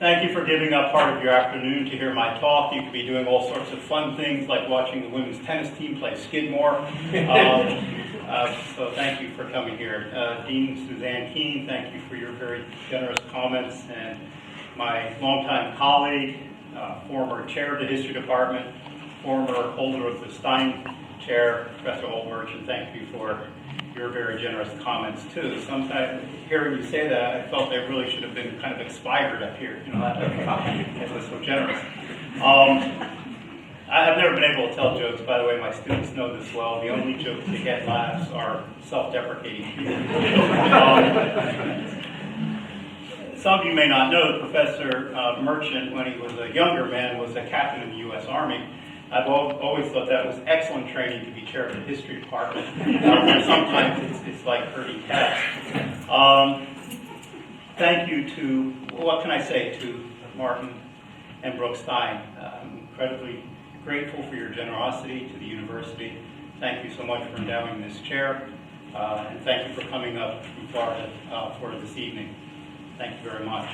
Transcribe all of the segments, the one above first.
Thank you for giving up part of your afternoon to hear my talk. You could be doing all sorts of fun things like watching the women's tennis team play Skidmore. So thank you for coming here. Dean Suzanne Keene, thank you for your very generous comments. And my longtime colleague, former chair of the history department, former holder of the Stein chair, Professor Holberg, thank you for your very generous comments too. Sometimes hearing you say that, I felt they really should have been kind of expired up here. It was so generous. I've never been able to tell jokes. By the way, my students know this well. The only jokes that get laughs are self-deprecating people. Some of you may not know, Professor Merchant, when he was a younger man, was a captain in the U.S. Army. I've always thought that was excellent training to be chair of the history department. Sometimes it's like herding cats. Thank you to, what can I say, to Martin and Brooke Stein. I'm incredibly grateful for your generosity to the university. Thank you so much for endowing this chair. And thank you for coming up from Florida for this evening. Thank you very much.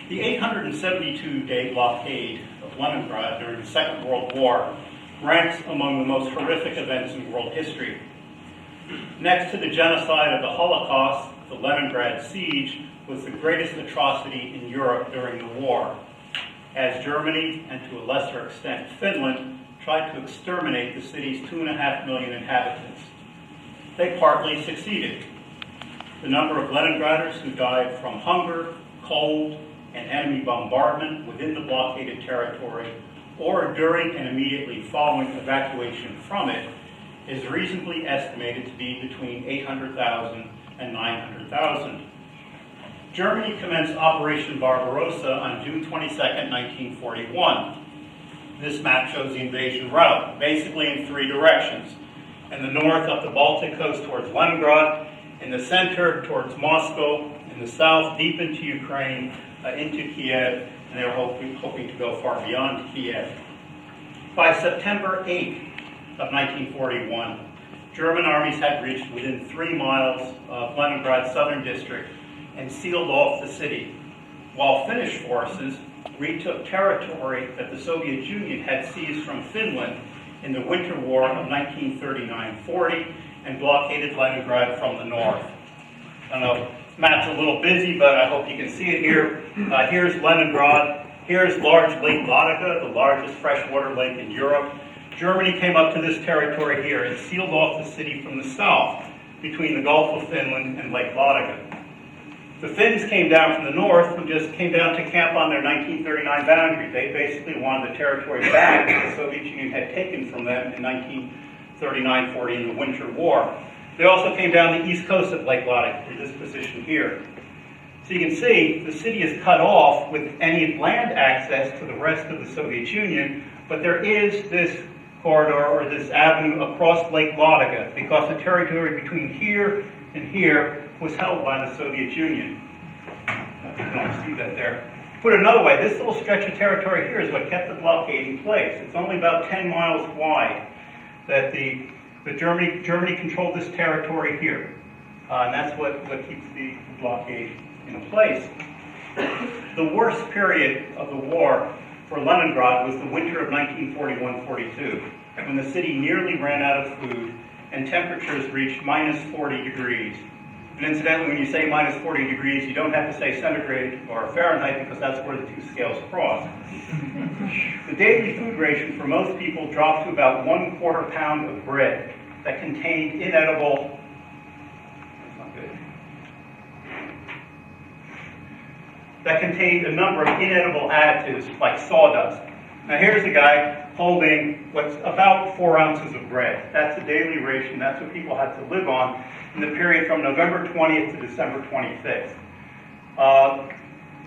The 872-day blockade of Leningrad during the Second World War ranks among the most horrific events in world history. Next to the genocide of the Holocaust, the Leningrad siege was the greatest atrocity in Europe during the war, as Germany, and to a lesser extent Finland, tried to exterminate the city's 2.5 million inhabitants. They partly succeeded. The number of Leningraders who died from hunger, cold, and enemy bombardment within the blockaded territory or during and immediately following evacuation from it is reasonably estimated to be between 800,000 and 900,000. Germany commenced Operation Barbarossa on June 22, 1941. This map shows the invasion route, basically in three directions. In the north, up the Baltic coast towards Leningrad, in the center, towards Moscow, in the south, deep into Ukraine, into Kiev, and they were hoping to go far beyond Kiev. By September 8th of 1941, German armies had reached within 3 miles of Leningrad's southern district and sealed off the city, while Finnish forces retook territory that the Soviet Union had seized from Finland in the Winter War of 1939-40 and blockaded Leningrad from the north. I don't know, map's a little busy, but I hope you can see it here. Here's Leningrad. Here's large Lake Ladoga, the largest freshwater lake in Europe. Germany came up to this territory here and sealed off the city from the south between the Gulf of Finland and Lake Ladoga. The Finns came down from the north and just came down to camp on their 1939 boundary. They basically wanted the territory back that the Soviet Union had taken from them in 1939-40 in the Winter War. They also came down the east coast of Lake Ladoga to this position here. So you can see the city is cut off with any land access to the rest of the Soviet Union, but there is this corridor or this avenue across Lake Ladoga because the territory between here and here was held by the Soviet Union. You don't see that there. Put another way, this little stretch of territory here is what kept the blockade in place. It's only about 10 miles wide that the Germany controlled this territory here. And that's what keeps the blockade in place. The worst period of the war for Leningrad was the winter of 1941-42, when the city nearly ran out of food and temperatures reached minus 40 degrees. And incidentally, when you say minus 40 degrees, you don't have to say centigrade or Fahrenheit because that's where the two scales cross. The daily food ration for most people dropped to about 1/4 pound of bread that contained inedible, that's not good, that contained a number of inedible additives like sawdust. Now here's a guy holding what's about 4 ounces of bread. That's a daily ration. That's what people had to live on in the period from November 20th to December 25th.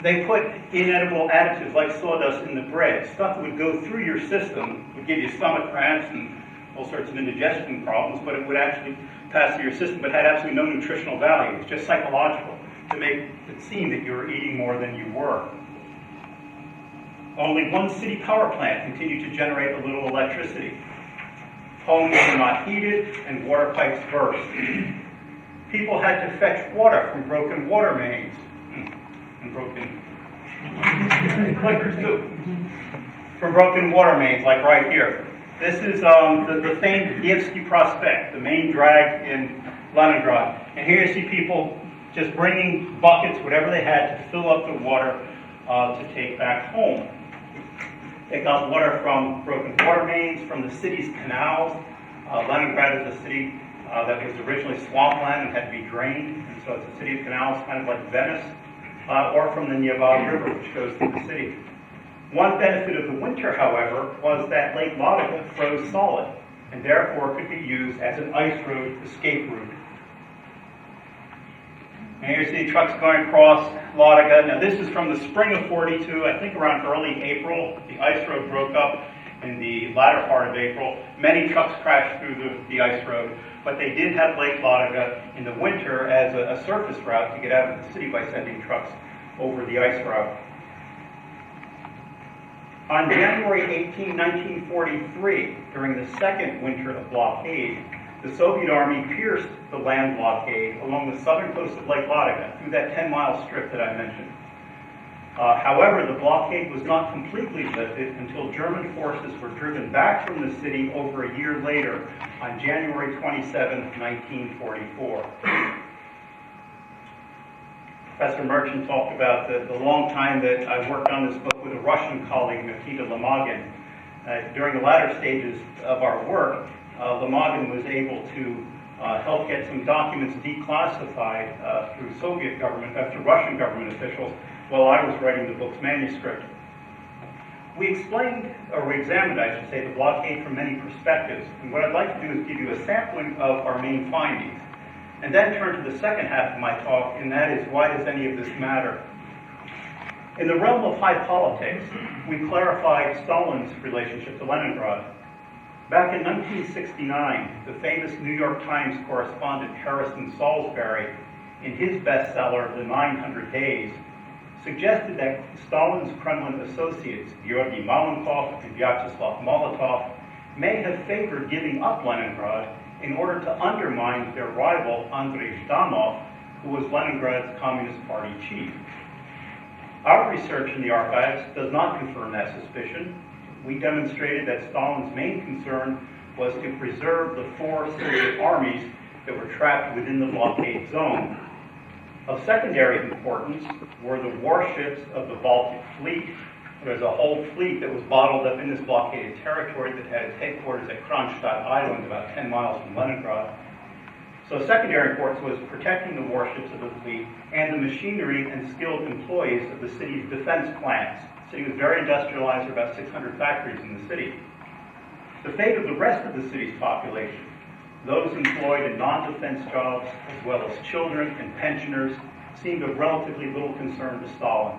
They put inedible additives like sawdust in the bread, stuff that would go through your system, would give you stomach cramps and all sorts of indigestion problems, but it would actually pass through your system, but had absolutely no nutritional value. It's just psychological to make it seem that you were eating more than you were. Only one city power plant continued to generate a little electricity. Homes were not heated and water pipes burst. People had to fetch water from broken water mains and broken Clickers too. From broken water mains, like right here. This is the famed Nevsky Prospect, the main drag in Leningrad. And here you see people just bringing buckets, whatever they had, to fill up the water to take back home. They got water from broken water mains, from the city's canals. Leningrad is a city that was originally swampland and had to be drained, and so it's a city of canals, kind of like Venice, or from the Nevsky River, which goes through the city. One benefit of the winter, however, was that Lake Ladoga froze solid, and therefore could be used as an ice road escape route. And here you see trucks going across Ladoga. Now this is from the spring of '42, I think around early April. The ice road broke up in the latter part of April. Many trucks crashed through the ice road, but they did have Lake Ladoga in the winter as a surface route to get out of the city by sending trucks over the ice route. On January 18, 1943, during the second winter of blockade, the Soviet Army pierced the Land Blockade along the southern coast of Lake Ladoga through that 10-mile strip that I mentioned. However, the blockade was not completely lifted until German forces were driven back from the city over a year later on January 27, 1944. Professor Merchant talked about the long time that I worked on this book with a Russian colleague, Nikita Lemagin. During the latter stages of our work, Lemagin was able to help get some documents declassified through through Russian government officials while I was writing the book's manuscript. We examined, I should say, the blockade from many perspectives. And what I'd like to do is give you a sampling of our main findings, and then turn to the second half of my talk, and that is, why does any of this matter? In the realm of high politics, we clarified Stalin's relationship to Leningrad. Back in 1969, the famous New York Times correspondent Harrison Salisbury, in his bestseller, The 900 Days, suggested that Stalin's Kremlin associates, Georgy Malenkov and Vyacheslav Molotov, may have favored giving up Leningrad in order to undermine their rival, Andrei Zhdanov, who was Leningrad's Communist Party chief. Our research in the archives does not confirm that suspicion. We demonstrated that Stalin's main concern was to preserve the 4 Soviet armies that were trapped within the blockade zone. Of secondary importance were the warships of the Baltic Fleet. There's a whole fleet that was bottled up in this blockaded territory that had its headquarters at Kronstadt Island, about 10 miles from Leningrad. So secondary importance was protecting the warships of the fleet and the machinery and skilled employees of the city's defense plants. The city was very industrialized, there were about 600 factories in the city. The fate of the rest of the city's population, those employed in non-defense jobs, as well as children and pensioners, seemed of relatively little concern to Stalin.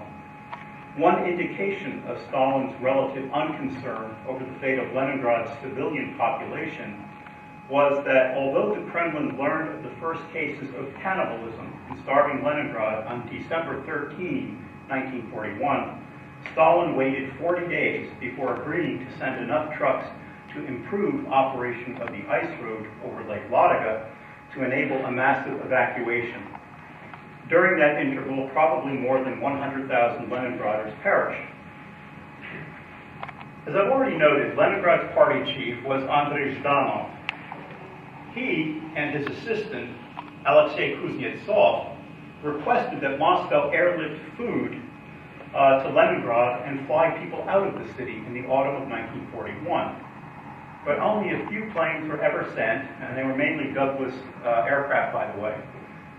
One indication of Stalin's relative unconcern over the fate of Leningrad's civilian population was that although the Kremlin learned of the first cases of cannibalism in starving Leningrad on December 13, 1941, Stalin waited 40 days before agreeing to send enough trucks to improve operation of the ice road over Lake Ladoga to enable a massive evacuation. During that interval, probably more than 100,000 Leningraders perished. As I've already noted, Leningrad's party chief was Andrei Zhdanov. He and his assistant, Alexei Kuznetsov, requested that Moscow airlift food to Leningrad and fly people out of the city in the autumn of 1941. But only a few planes were ever sent, and they were mainly Douglas aircraft, by the way.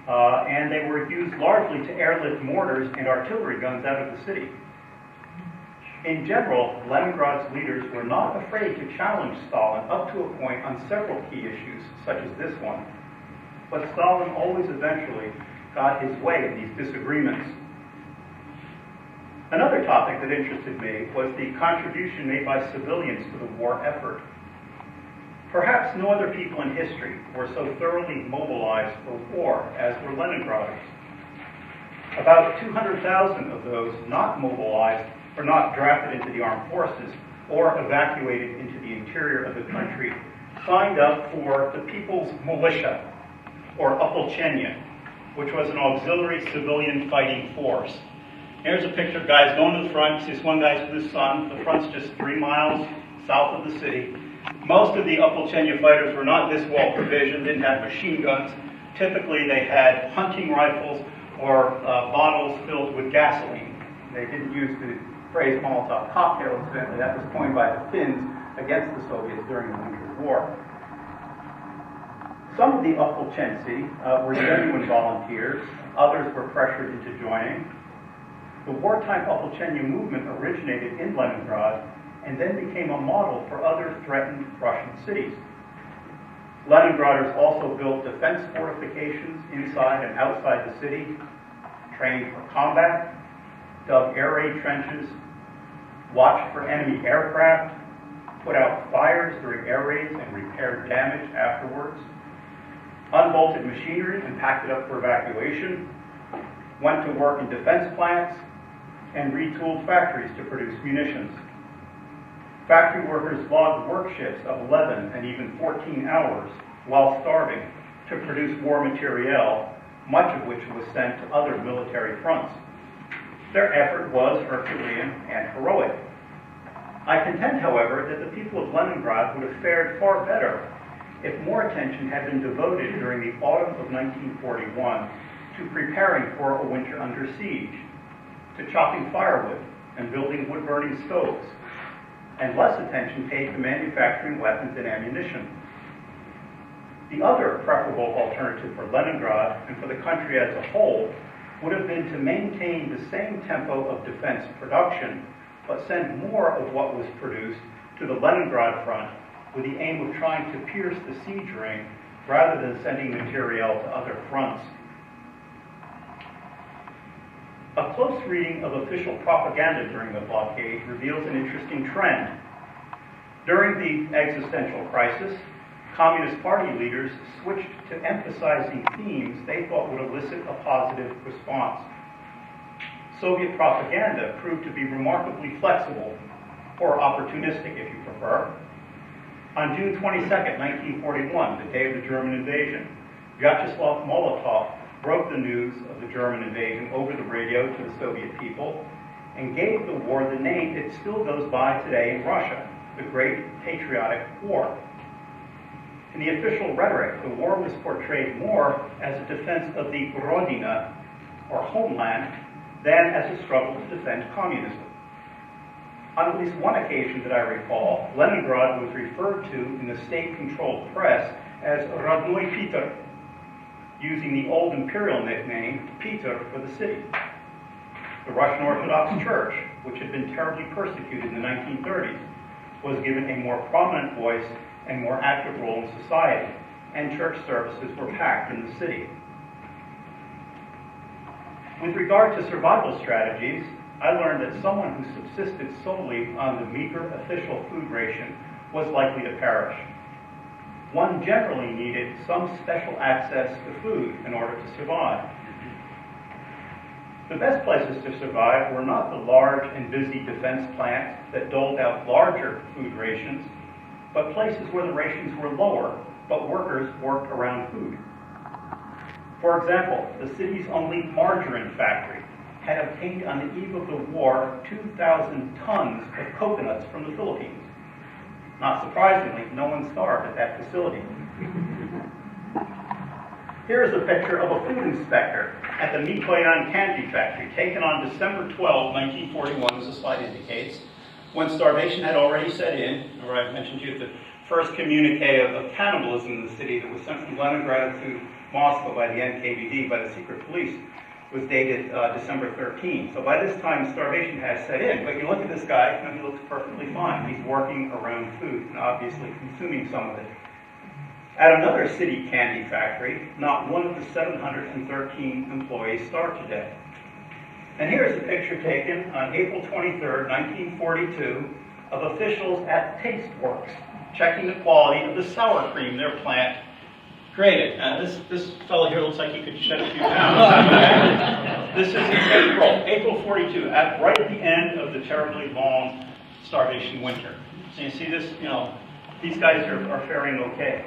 And they were used largely to airlift mortars and artillery guns out of the city. In general, Leningrad's leaders were not afraid to challenge Stalin up to a point on several key issues, such as this one. But Stalin always eventually got his way in these disagreements. Another topic that interested me was the contribution made by civilians to the war effort. Perhaps no other people in history were so thoroughly mobilized for war as were Leningraders. About 200,000 of those not mobilized or not drafted into the armed forces or evacuated into the interior of the country signed up for the People's Militia, or Opolchenia, which was an auxiliary civilian fighting force. Here's a picture of guys going to the front. You see this one guy's with his son. The front's just 3 miles south of the city. Most of the Opolchenya fighters were not this well provisioned, didn't have machine guns. Typically they had hunting rifles or bottles filled with gasoline. They didn't use the phrase Molotov cocktail, incidentally. That was coined by the Finns against the Soviets during the Winter War. Some of the Opolchensi were genuine volunteers. Others were pressured into joining. The wartime Opolchenya movement originated in Leningrad and then became a model for other threatened Russian cities. Leningraders also built defense fortifications inside and outside the city, trained for combat, dug air raid trenches, watched for enemy aircraft, put out fires during air raids and repaired damage afterwards, unbolted machinery and packed it up for evacuation, went to work in defense plants, and retooled factories to produce munitions. Factory workers logged work shifts of 11 and even 14 hours while starving to produce war materiel, much of which was sent to other military fronts. Their effort was Herculean and heroic. I contend, however, that the people of Leningrad would have fared far better if more attention had been devoted during the autumn of 1941 to preparing for a winter under siege, to chopping firewood and building wood-burning stoves, and less attention paid to manufacturing weapons and ammunition. The other preferable alternative for Leningrad and for the country as a whole would have been to maintain the same tempo of defense production, but send more of what was produced to the Leningrad front with the aim of trying to pierce the siege ring rather than sending materiel to other fronts. A close reading of official propaganda during the blockade reveals an interesting trend. During the existential crisis, Communist Party leaders switched to emphasizing themes they thought would elicit a positive response. Soviet propaganda proved to be remarkably flexible, or opportunistic if you prefer. On June 22, 1941, the day of the German invasion, Vyacheslav Molotov broke the news of the German invasion over the radio to the Soviet people and gave the war the name it still goes by today in Russia, the Great Patriotic War. In the official rhetoric, the war was portrayed more as a defense of the Rodina, or homeland, than as a struggle to defend communism. On at least one occasion that I recall, Leningrad was referred to in the state-controlled press as Родной Питер, using the old imperial nickname Peter for the city. The Russian Orthodox Church, which had been terribly persecuted in the 1930s, was given a more prominent voice and more active role in society, and church services were packed in the city. With regard to survival strategies, I learned that someone who subsisted solely on the meager official food ration was likely to perish. One generally needed some special access to food in order to survive. The best places to survive were not the large and busy defense plants that doled out larger food rations, but places where the rations were lower, but workers worked around food. For example, the city's only margarine factory had obtained on the eve of the war 2,000 tons of coconuts from the Philippines. Not surprisingly, no one starved at that facility. Here is a picture of a food inspector at the Mikoyan candy factory, taken on December 12, 1941, as the slide indicates, when starvation had already set in. Or I mentioned to you the first communique of cannibalism in the city that was sent from Leningrad to Moscow by the NKVD, by the secret police, was dated December 13. So by this time, starvation has set in. But you look at this guy, and he looks perfectly fine. He's working around food and obviously consuming some of it. At another city candy factory, not one of the 713 employees starved to death. And here's a picture taken on April 23, 1942, of officials at Tasteworks, checking the quality of the sour cream their plant created. This fellow here looks like he could shed a few pounds. This is in April 42, right at the end of the terribly long starvation winter. So you see this, these guys are faring okay.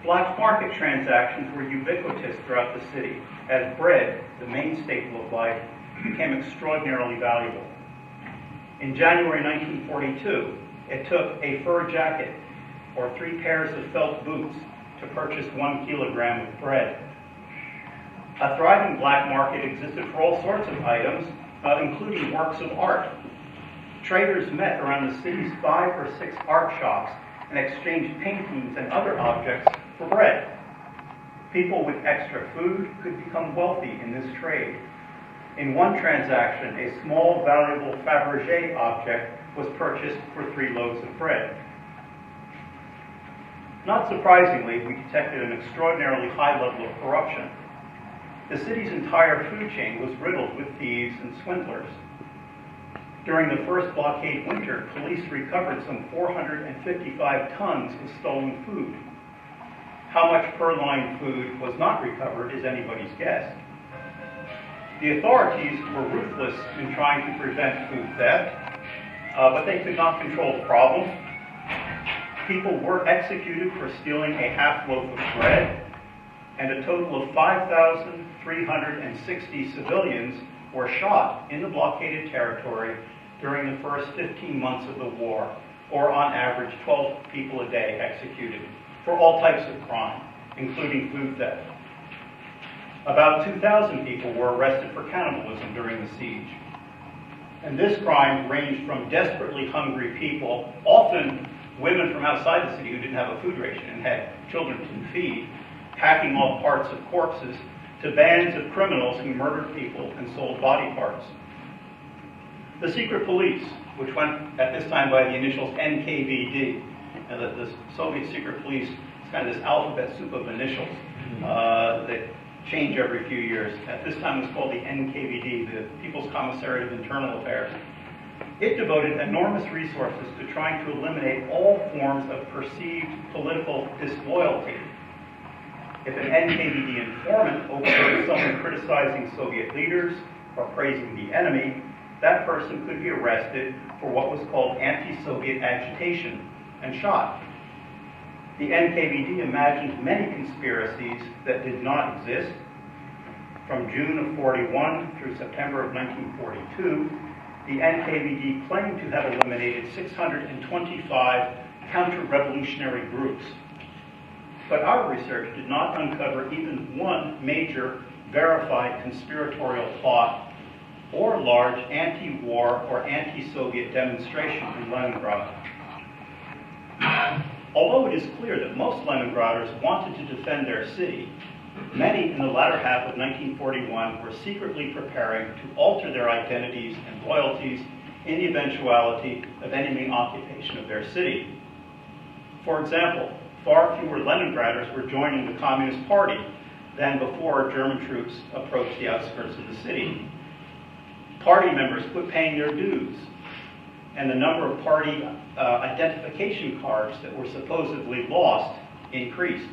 Black market transactions were ubiquitous throughout the city, as bread, the main staple of life, became extraordinarily valuable. In January 1942, it took a fur jacket or 3 pairs of felt boots to purchase 1 kilogram of bread. A thriving black market existed for all sorts of items, including works of art. Traders met around the city's 5 or 6 art shops and exchanged paintings and other objects for bread. People with extra food could become wealthy in this trade. In one transaction, a small, valuable Fabergé object was purchased for 3 loaves of bread. Not surprisingly, we detected an extraordinarily high level of corruption. The city's entire food chain was riddled with thieves and swindlers. During the first blockade winter, police recovered some 455 tons of stolen food. How much purloined food was not recovered is anybody's guess. The authorities were ruthless in trying to prevent food theft, but they could not control the problem. People were executed for stealing a half loaf of bread, and a total of 5,360 civilians were shot in the blockaded territory during the first 15 months of the war, or on average 12 people a day executed for all types of crime, including food theft. About 2,000 people were arrested for cannibalism during the siege. And this crime ranged from desperately hungry people, often women from outside the city who didn't have a food ration and had children to feed, hacking off parts of corpses, to bands of criminals who murdered people and sold body parts. The secret police, which went at this time by the initials NKVD, and the Soviet secret police is kind of this alphabet soup of initials that change every few years. At this time it was called the NKVD, the People's Commissariat of Internal Affairs. It devoted enormous resources to trying to eliminate all forms of perceived political disloyalty. If an NKVD informant overheard someone criticizing Soviet leaders or praising the enemy, that person could be arrested for what was called anti-Soviet agitation and shot. The NKVD imagined many conspiracies that did not exist. From June of 41 through September of 1942, the NKVD claimed to have eliminated 625 counter-revolutionary groups. But our research did not uncover even one major verified conspiratorial plot or large anti-war or anti-Soviet demonstration in Leningrad. Although it is clear that most Leningraders wanted to defend their city, many in the latter half of 1941 were secretly preparing to alter their identities and loyalties in the eventuality of enemy occupation of their city. For example, far fewer Leningraders were joining the Communist Party than before German troops approached the outskirts of the city. Party members quit paying their dues, and the number of party identification cards that were supposedly lost increased.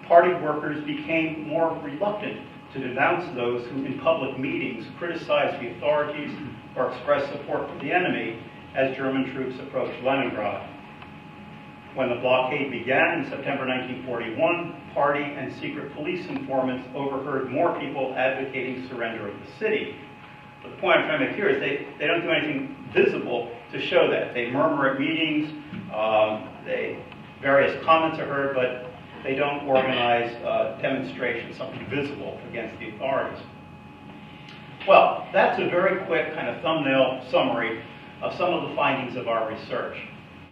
Party workers became more reluctant to denounce those who in public meetings criticized the authorities or expressed support for the enemy as German troops approached Leningrad. When the blockade began in September 1941, party and secret police informants overheard more people advocating surrender of the city. But the point I'm trying to make here is they don't do anything visible to show that. They murmur at meetings, various comments are heard, but they don't organize demonstrations, something visible against the authorities. Well, that's a very quick kind of thumbnail summary of some of the findings of our research.